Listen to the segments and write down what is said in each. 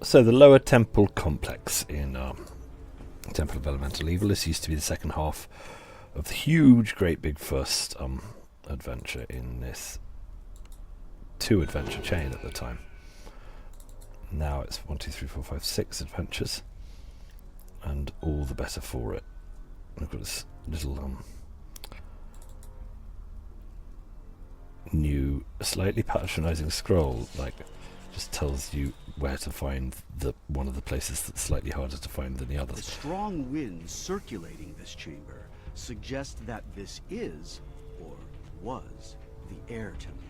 So the lower temple complex in Temple of Elemental Evil. This used to be the second half of the huge, great big first adventure in this 2-adventure chain at the time. Now it's 1, 2, 3, 4, 5, 6 adventures, and all the better for it. I've got this little new, slightly patronising scroll, like just tells you where to find one of the places that's slightly harder to find than the others. The strong winds circulating this chamber suggest that this is, or was, the air temple.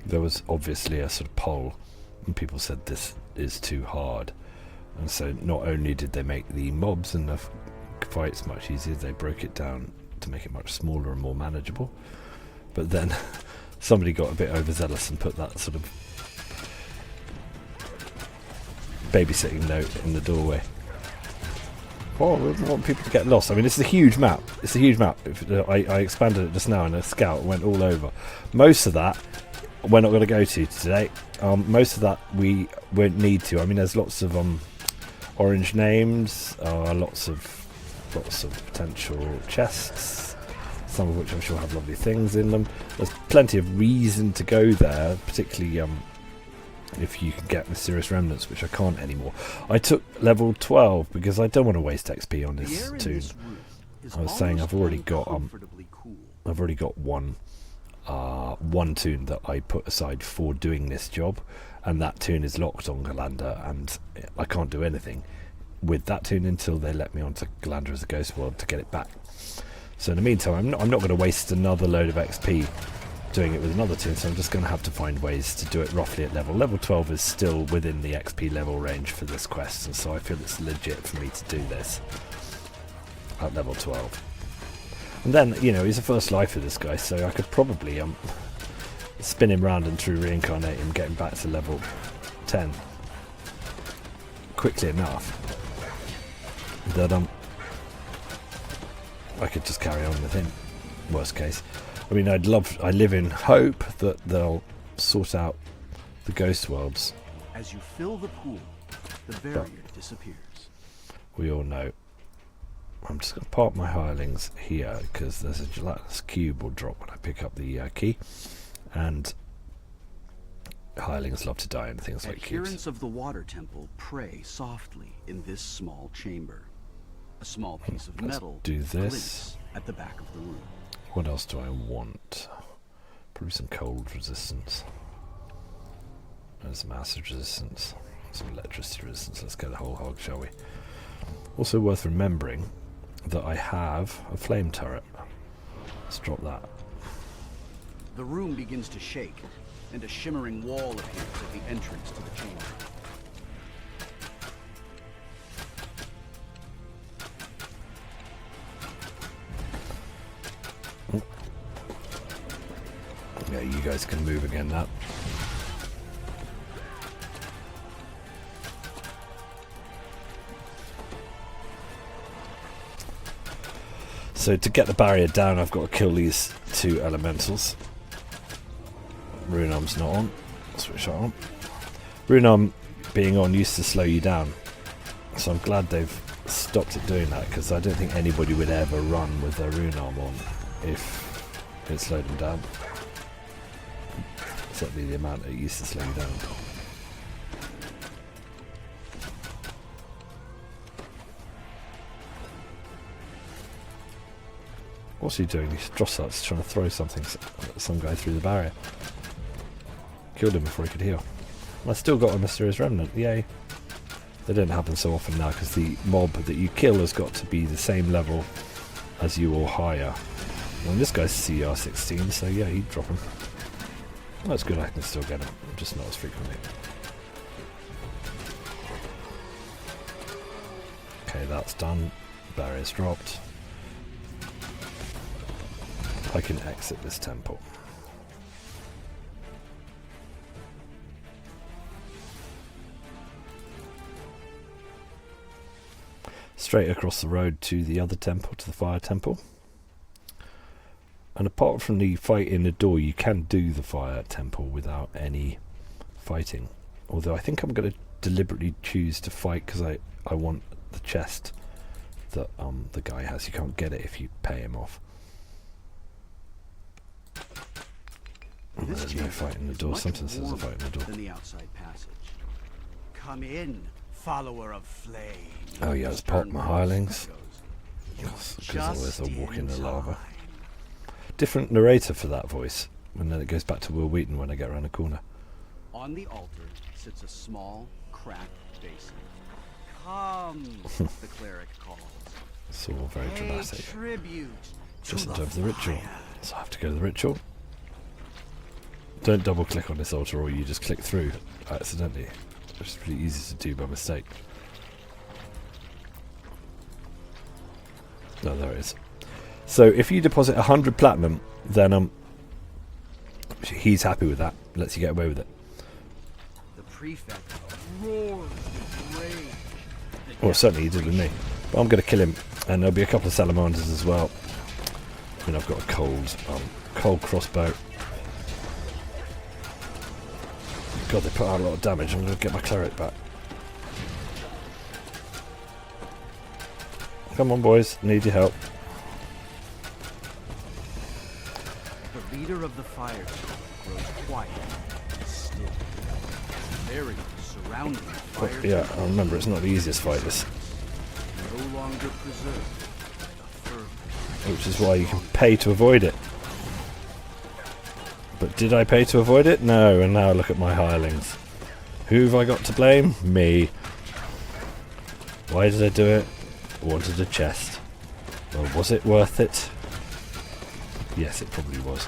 There was obviously a sort of poll, and people said this is too hard. And so not only did they make the mobs and the fights much easier, they broke it down to make it much smaller and more manageable. But then somebody got a bit overzealous and put that sort of babysitting note in the doorway. Oh, we don't want people to get lost. I mean, this is a huge map. It's a huge map. I expanded it just now in a scout, went all over. Most of that we're not going to go to today. Most of that we won't need to. I mean, there's lots of orange names, lots of potential chests, some of which I'm sure have lovely things in them. There's plenty of reason to go there, particularly if you can get mysterious remnants, which I can't anymore. I took level 12 because I don't want to waste XP on this toon. I was saying I've already got one toon that I put aside for doing this job, and that toon is locked on Galander, and I can't do anything with that toon until they let me onto Galander as a ghost world to get it back. So in the meantime, I'm not going to waste another load of XP doing it with another toon, so I'm just going to have to find ways to do it roughly at level. Level 12 is still within the XP level range for this quest, and so I feel it's legit for me to do this at level 12. And then, you know, he's a first lifer, this guy, so I could probably spin him round and through reincarnate him, get him back to level 10 quickly enough that I could just carry on with him, worst case. I mean, I live in hope that they'll sort out the ghost worlds. As you fill the pool, the barrier disappears. We all know. I'm just going to park my hirelings here because there's a gelatinous cube will drop when I pick up the key, and hirelings love to die in things like cubes. Adherents of the water temple pray softly in this small chamber. A small piece of metal do this at the back of the room. What else do I want? Probably some cold resistance. And some acid resistance. Some electricity resistance. Let's go the whole hog, shall we? Also worth remembering that I have a flame turret. Let's drop that. The room begins to shake, and a shimmering wall appears at the entrance to the chamber. Yeah, you guys can move again now. So to get the barrier down, I've got to kill these 2 elementals. Rune Arm's not on. Switch that on. Rune Arm being on used to slow you down, so I'm glad they've stopped it doing that, because I don't think anybody would ever run with their Rune Arm on if it slowed them down. Certainly the amount it used to slow you down. What's he doing? Drossart's trying to throw something at some guy through the barrier. Killed him before he could heal. I still got a mysterious remnant, yay. They don't happen so often now because the mob that you kill has got to be the same level as you or higher. And this guy's CR 16, so yeah, he'd drop him. That's good, I can still get him, just not as frequently. Okay, that's done. Barrier's dropped. I can exit this temple. Straight across the road to the other temple, to the fire temple. And apart from the fight in the door, you can do the fire temple without any fighting. Although I think I'm going to deliberately choose to fight because I want the chest that the guy has. You can't get it if you pay him off. Oh, there's no fight in the door. Sometimes there's a fight in the door. Than the outside passage. Come in, follower of flame. Oh yeah, let's pop my hirelings. Because otherwise they'll walk in the lava. Different narrator for that voice. And then it goes back to Will Wheaton when I get around the corner. On the altar sits a small, cracked basin. Come, the cleric calls. It's all very dramatic. Tribute Just in to terms of the ritual. So I have to go to the ritual. Don't double click on this altar or you just click through accidentally. It's pretty easy to do by mistake. No, there it is. So if you deposit 100 platinum, then he's happy with that. Lets you get away with it. The prefect roars with rage. Well, certainly he did with me. But I'm going to kill him, and there'll be a couple of salamanders as well. And I've got a cold crossbow. God, they put out a lot of damage. I'm going to get my cleric back. Come on, boys. Need your help. The leader of the fire grows quiet and still. Very surrounding fire. But, yeah, I remember it's not the easiest fight, this. No longer preserved by the fervor. Which is why you can pay to avoid it. But did I pay to avoid it? No, and now look at my hirelings. Who have I got to blame? Me. Why did I do it? I wanted a chest. Well, was it worth it? Yes, it probably was.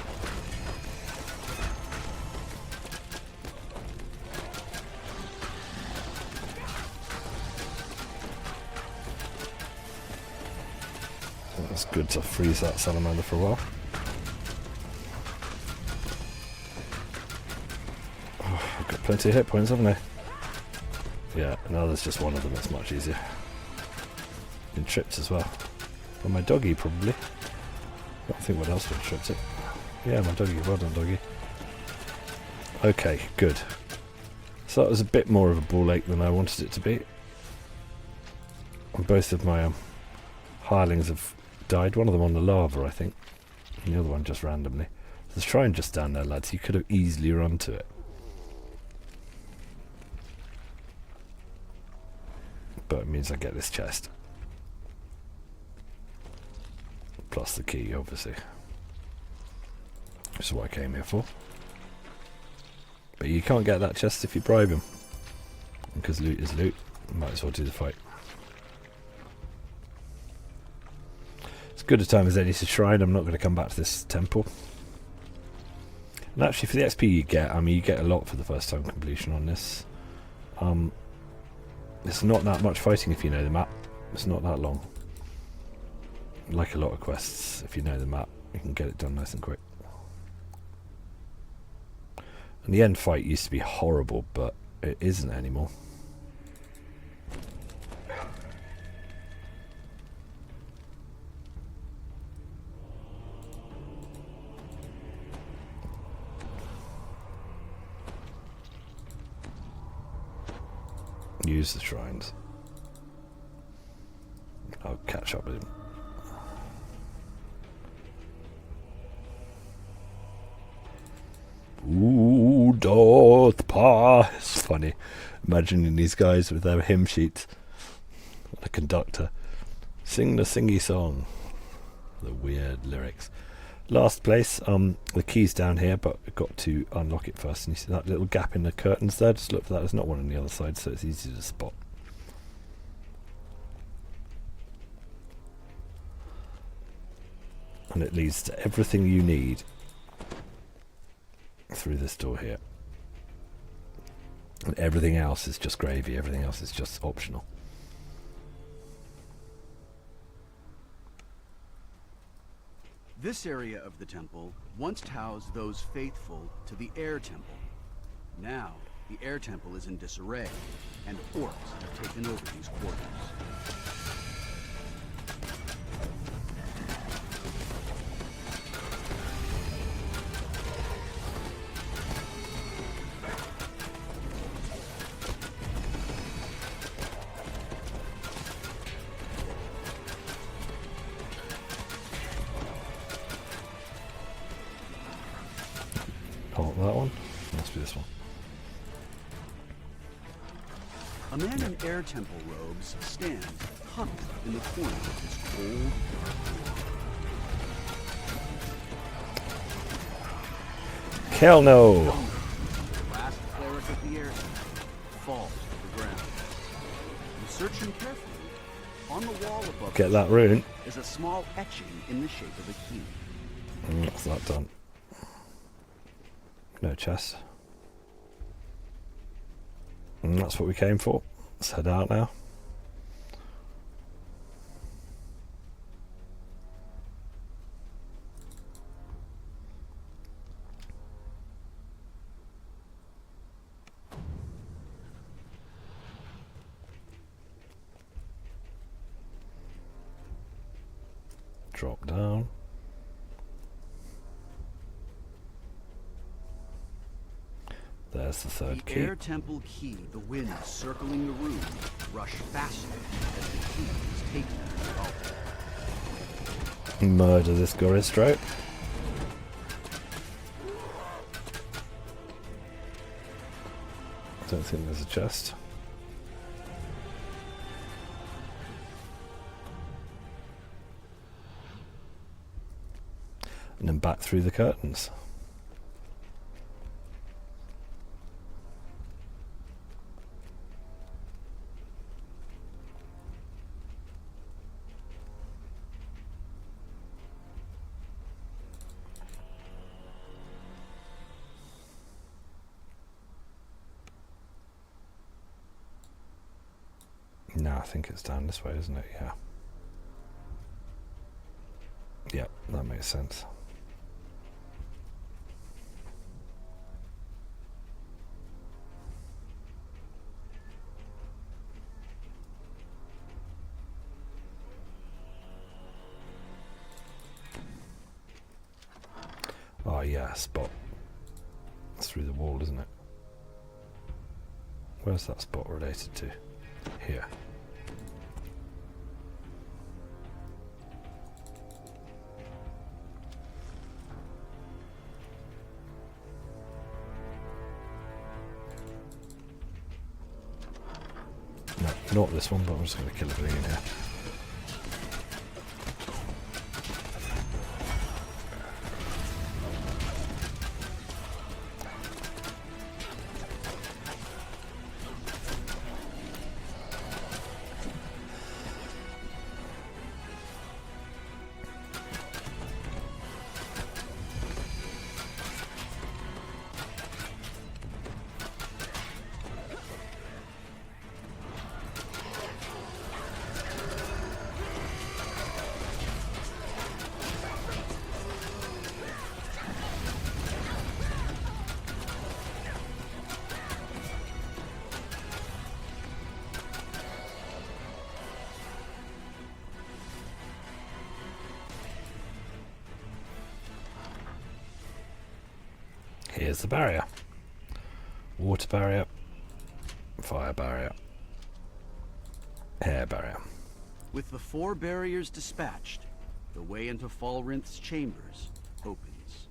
That's good to freeze that salamander for a while. I've got plenty of hit points, haven't I? Yeah, now there's just one of them, it's much easier. Been tripped as well. Well, my doggy, probably. I don't think what else would have tripped it. Yeah, my doggy. Well done, doggy. Okay, good. So that was a bit more of a ball ache than I wanted it to be. And both of my hirelings have died. One of them on the lava, I think. And the other one just randomly. There's a shrine just down there, lads. You could have easily run to it. But it means I get this chest. Plus the key, obviously. Which is what I came here for. But you can't get that chest if you bribe him. Because loot is loot. Might as well do the fight. It's good a time as any to shrine. I'm not going to come back to this temple. And actually for the XP you get, I mean you get a lot for the first time completion on this. It's not that much fighting if you know the map. It's not that long. Like a lot of quests, if you know the map, you can get it done nice and quick. And the end fight used to be horrible, but it isn't anymore. Use the shrines. I'll catch up with him. Ooh, doth pass. Funny. Imagining these guys with their hymn sheets. The conductor. Sing the singy song. The weird lyrics. Last place. The key's down here, but I've got to unlock it first. And you see that little gap in the curtains there? Just look for that. There's not one on the other side, so it's easy to spot. And it leads to everything you need through this door here. And everything else is just gravy. Everything else is just optional. This area of the temple once housed those faithful to the air temple. Now, the air temple is in disarray, and orcs have taken over these quarters. Oh, that one? Must be this one. A man in air temple robes stands huddled in the corner of this cold, dark room. Hell no! The last cleric of the air temple falls to the ground. You search him carefully. On the wall above Get that rune. is a small etching in the shape of a key. That's that done. No chest. And that's what we came for. Let's head out now. Drop down. There's the third key. The air temple key, the wind circling the room, rush faster as the key is taken from the altar. Murder this Goristrope. I don't think there's a chest. And then back through the curtains. No, I think it's down this way, isn't it? Yeah. Yep, that makes sense. Oh yeah, spot. That's through the wall, isn't it? Where's that spot related to? Here. No, not this one, but I'm just going to kill everything in here. Here's the barrier. Water barrier, fire barrier, air barrier. With the 4 barriers dispatched, the way into Falrinth's chambers opens.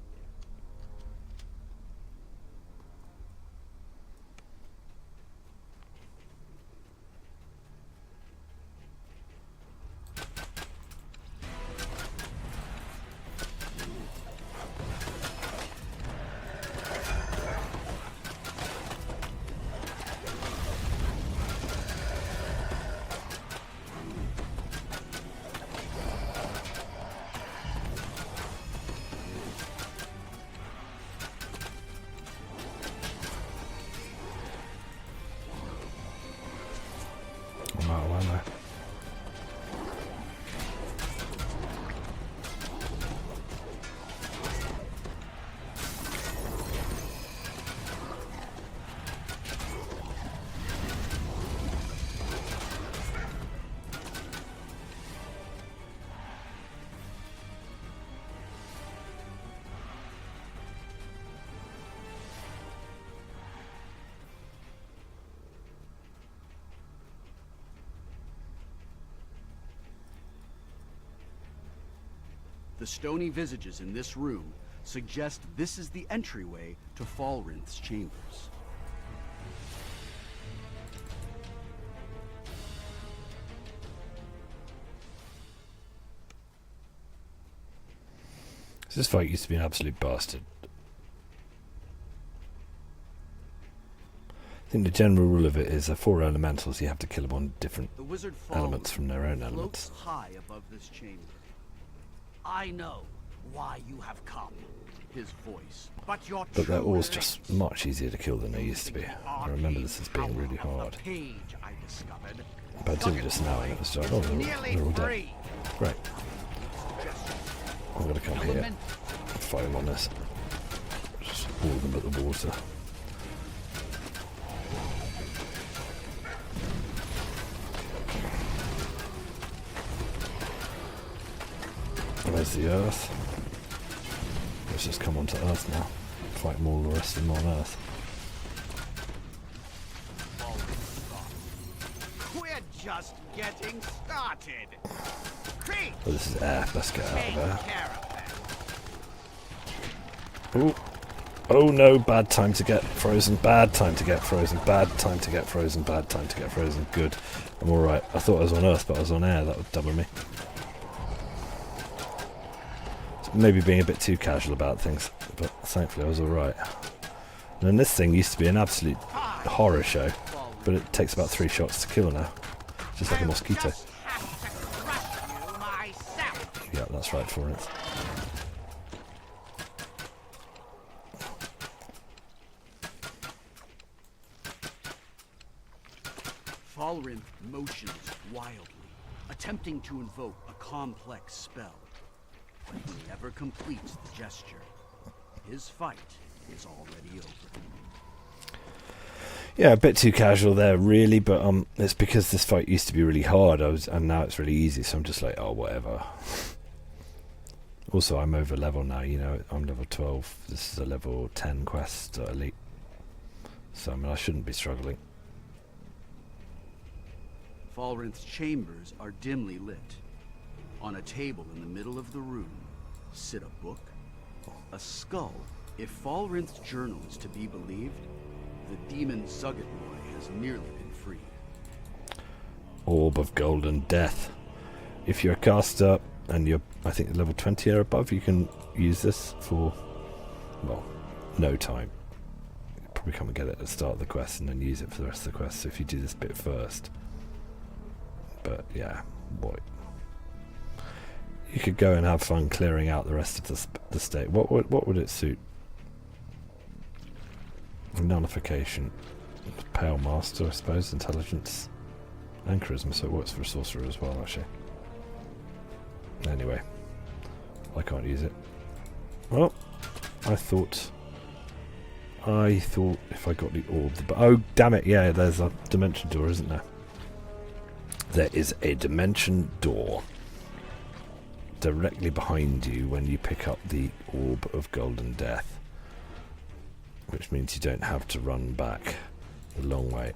I'm out of ammo. The stony visages in this room suggest this is the entryway to Falrinth's chambers. This fight used to be an absolute bastard. I think the general rule of it is 4 elementals, you have to kill them on different The wizard elements from their own floats elements. high above this chamber. I know why you have come. His voice. But they're always just much easier to kill than they used to be. I remember this as being really hard. But I did it just now and it was just, oh, they're all dead. Great. I'm going to come here and fight them on this. Just all of them at the water. And there's the earth. Let's just come onto earth now. Fight them all the rest of them on earth. We're just getting started. Oh, this is air. Let's get out of there. Ooh. Oh no, bad time to get frozen. Bad time to get frozen. Bad time to get frozen. Bad time to get frozen. Good. I'm alright. I thought I was on earth, but I was on air. That would double me. Maybe being a bit too casual about things, but thankfully I was alright. And then this thing used to be an absolute horror show, but it takes about 3 shots to kill now. Just like a mosquito. Yeah, that's right, Florence. Falrinth motions wildly, attempting to invoke a complex spell. But he never completes the gesture. His fight is already over. Yeah, a bit too casual there, really, but it's because this fight used to be really hard, and now it's really easy, so I'm just like, oh, whatever. Also, I'm over level now, you know, I'm level 12. This is a level 10 quest at Elite. So, I mean, I shouldn't be struggling. Falrinth's chambers are dimly lit. On a table in the middle of the room sit a book, a skull. If Falrinth's journal is to be believed, the demon Zuggetboy has nearly been freed. Orb of Golden Death. If you're a caster and you're, I think, level 20 or above, you can use this for, well, no time. You'll probably come and get it at the start of the quest and then use it for the rest of the quest, so if you do this bit first. But, yeah, boy. You could go and have fun clearing out the rest of the state. What would it suit? Nullification. Pale Master, I suppose. Intelligence. And Charisma, so it works for a sorcerer as well, actually. Anyway. I can't use it. Well, I thought if I got the orb... oh, damn it, yeah, there's a dimension door, isn't there? There is a dimension door directly behind you when you pick up the Orb of Golden Death, which means you don't have to run back the long way,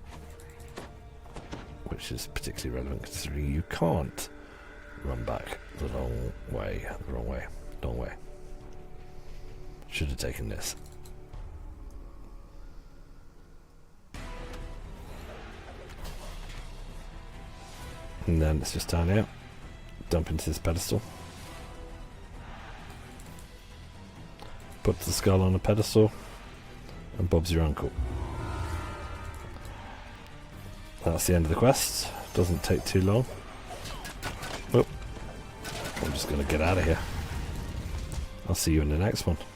which is particularly relevant considering you can't run back the long way. Should have taken this. And then it's just down here. Dump into this pedestal. Put the skull on a pedestal. And Bob's your uncle. That's the end of the quest. Doesn't take too long. Oh, I'm just going to get out of here. I'll see you in the next one.